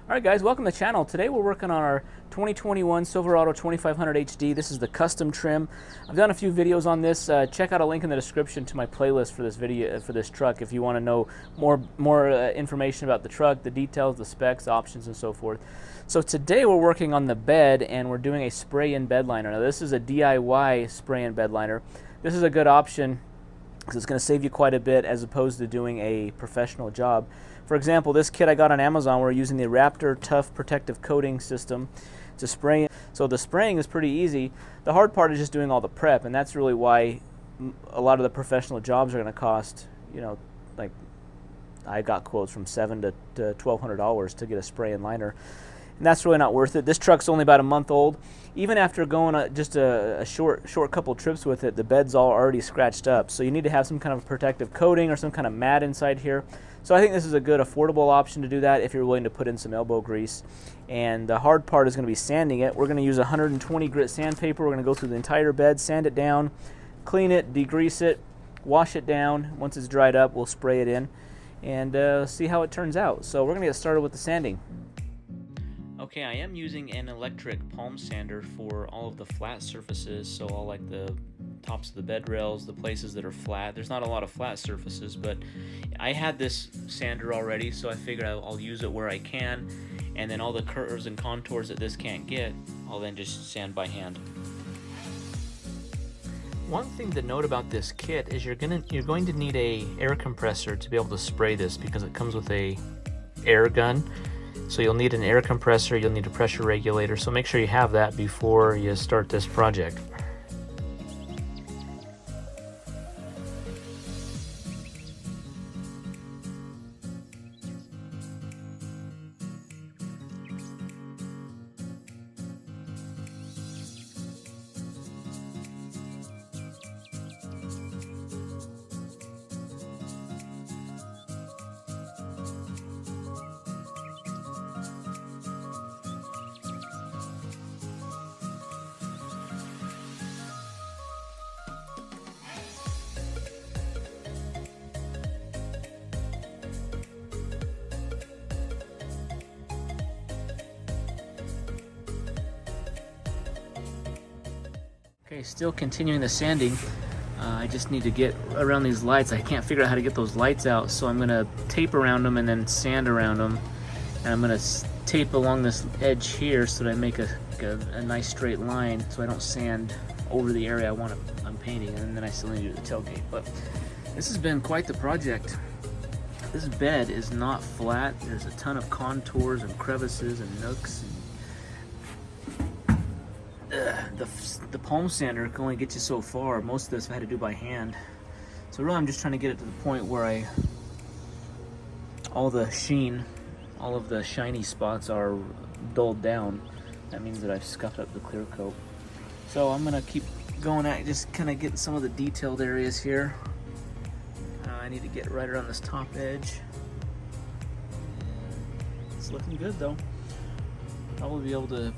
Alright guys, welcome to the channel. Today we're working on our 2021 Silverado 2500 HD. This is the custom trim. I've done a few videos on this. Check out a link in the description to my playlist for this video, for this truck, if you want to know more information about the truck, the details, the specs, options, and so forth. So today we're working on the bed, and we're doing a spray-in bed liner. Now this is a DIY spray-in bed liner. This is a good option because it's going to save you quite a bit as opposed to doing a professional job. For example, this kit I got on Amazon, we're using the Raptor Tough Protective Coating System to spray. So the spraying is pretty easy. The hard part is just doing all the prep, and that's really why a lot of the professional jobs are going to cost, you know, like I got quotes from $700 to $1,200 to get a spray-in liner. And that's really not worth it. This truck's only about a month old. Even after going just a short couple trips with it, the bed's all already scratched up. So you need to have some kind of protective coating or some kind of mat inside here. So I think this is a good affordable option to do that if you're willing to put in some elbow grease. And the hard part is going to be sanding it. We're going to use 120 grit sandpaper. We're going to go through the entire bed, sand it down, clean it, degrease it, wash it down. Once it's dried up, we'll spray it in and see how it turns out. So we're going to get started with the sanding. Okay, I am using an electric palm sander for all of the flat surfaces, so all like the tops of the bed rails, the places that are flat. There's not a lot of flat surfaces, but I had this sander already, so I figured I'll use it where I can, and then all the curves and contours that this can't get, I'll then just sand by hand. One thing to note about this kit is you're going to need a air compressor to be able to spray this because it comes with a air gun. So you'll need an air compressor, you'll need a pressure regulator, so make sure you have that before you start this project. Okay, still continuing the sanding. I just need to get around these lights. I can't figure out how to get those lights out, so I'm going to tape around them and then sand around them. And I'm going to tape along this edge here so that I make a nice straight line so I don't sand over the area I'm painting, and then I still need to do the tailgate. But this has been quite the project. This bed is not flat. There's a ton of contours and crevices and nooks. The palm sander can only get you so far. Most of this I had to do by hand. So really I'm just trying to get it to the point where all the sheen, all of the shiny spots are dulled down. That means that I've scuffed up the clear coat. So I'm gonna keep going at just kind of getting some of the detailed areas here. I need to get right around this top edge. It's looking good though. Probably be able to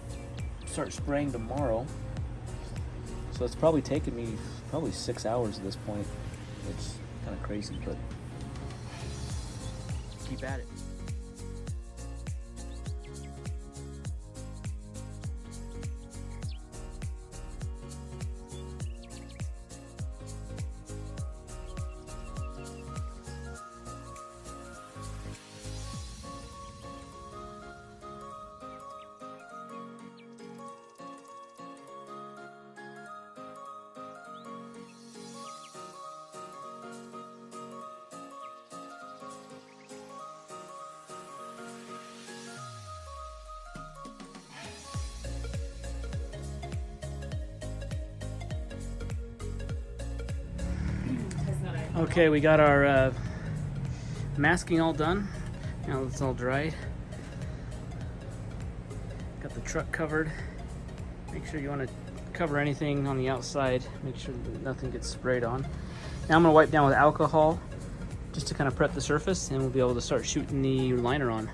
start spraying tomorrow. So it's probably taken me 6 hours at this point. It's kind of crazy, but keep at it. Okay, we got our masking all done. Now it's all dried. Got the truck covered. Make sure you want to cover anything on the outside. Make sure that nothing gets sprayed on. Now I'm going to wipe down with alcohol just to kind of prep the surface, and we'll be able to start shooting the liner on.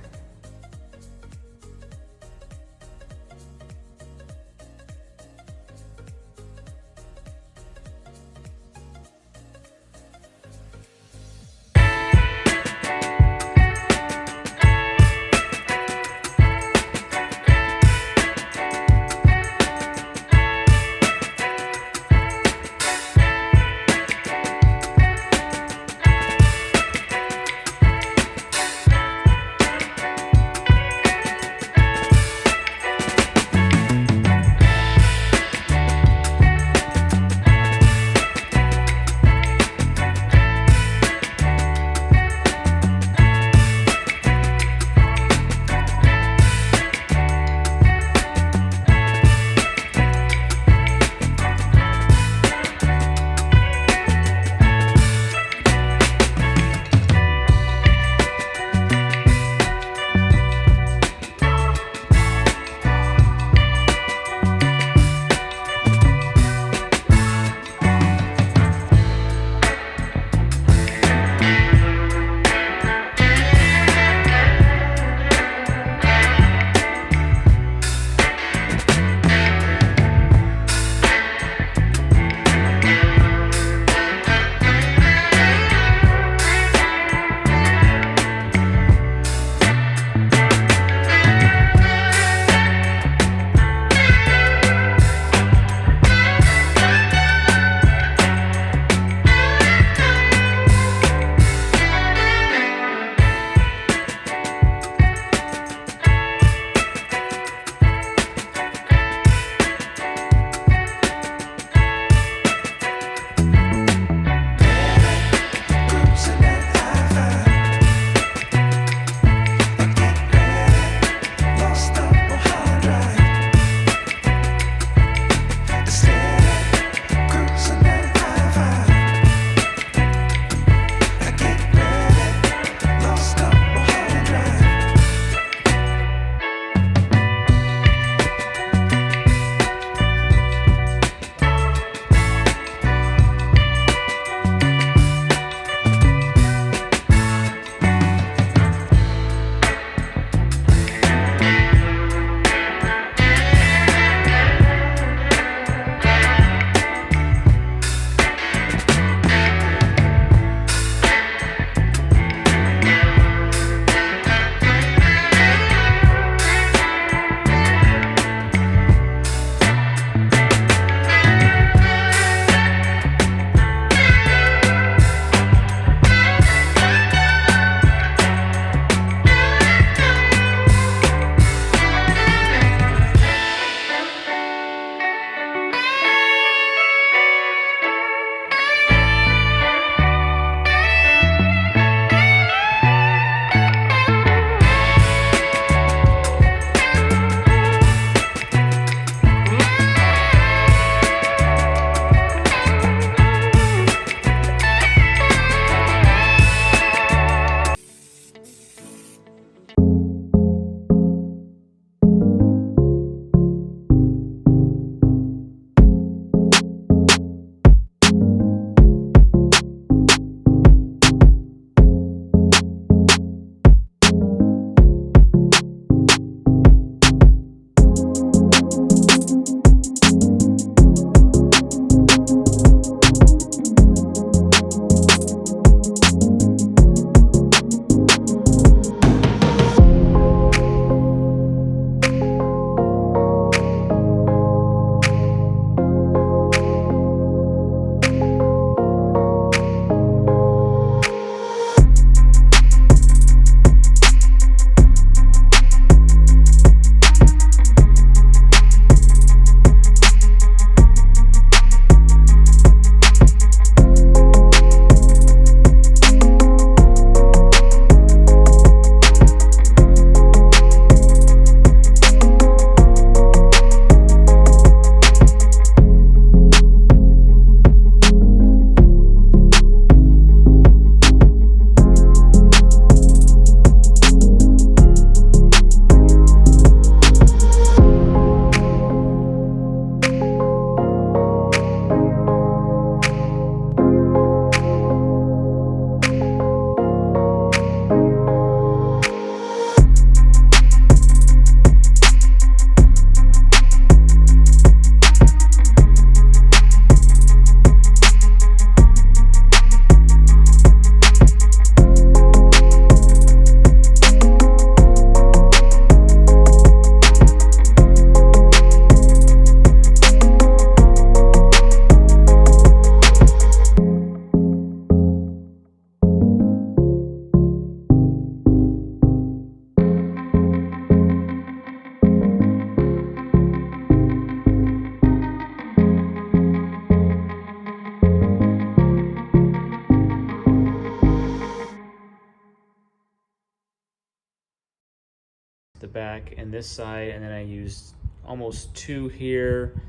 the back and this side, and then I used almost 2 here,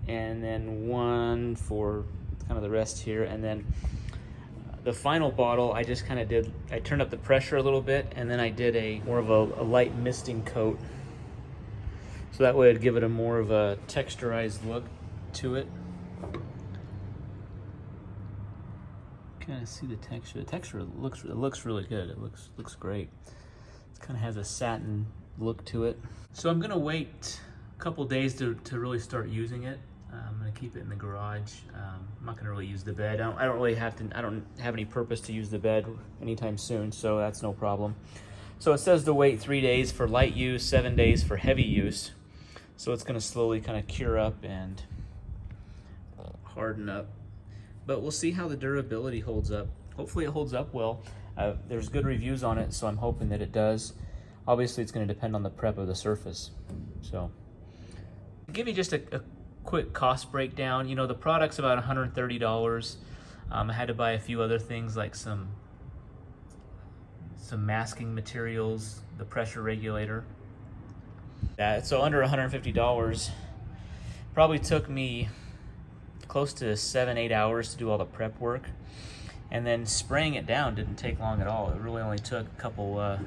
and then 1 for kind of the rest here, and then the final bottle I just kind of did, I turned up the pressure a little bit, and then I did a more of a light misting coat, so that way it'd give it a more of a texturized look to it. Kind of see the texture. The texture looks really good. It looks great. It kind of has a satin look to it. So I'm gonna wait a couple days to really start using it. I'm gonna keep it in the garage. I'm not gonna really use the bed. I don't have any purpose to use the bed anytime soon, so that's no problem. So it says to wait 3 days for light use, 7 days for heavy use. So it's gonna slowly kind of cure up and harden up. But we'll see how the durability holds up. Hopefully it holds up well. There's good reviews on it, so I'm hoping that it does. Obviously it's gonna depend on the prep of the surface. So, to give you just a quick cost breakdown, you know, the product's about $130. I had to buy a few other things like some masking materials, the pressure regulator. So under $150. Probably took me close to 7-8 hours to do all the prep work, and then spraying it down didn't take long at all. It really only took a couple,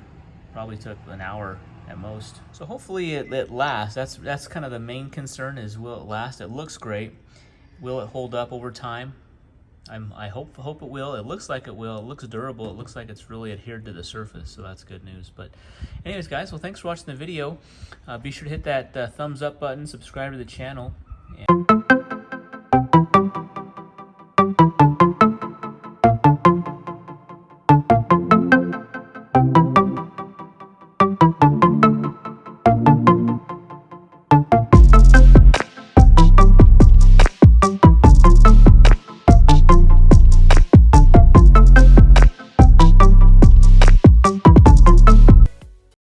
probably took an hour at most. So hopefully it lasts. That's kind of the main concern, is will it last? It looks great. Will it hold up over time? I hope it will. It looks like it will. It looks durable. It looks like it's really adhered to the surface, so that's good news. But anyways, guys, well, thanks for watching the video. Be sure to hit that thumbs up button, subscribe to the channel,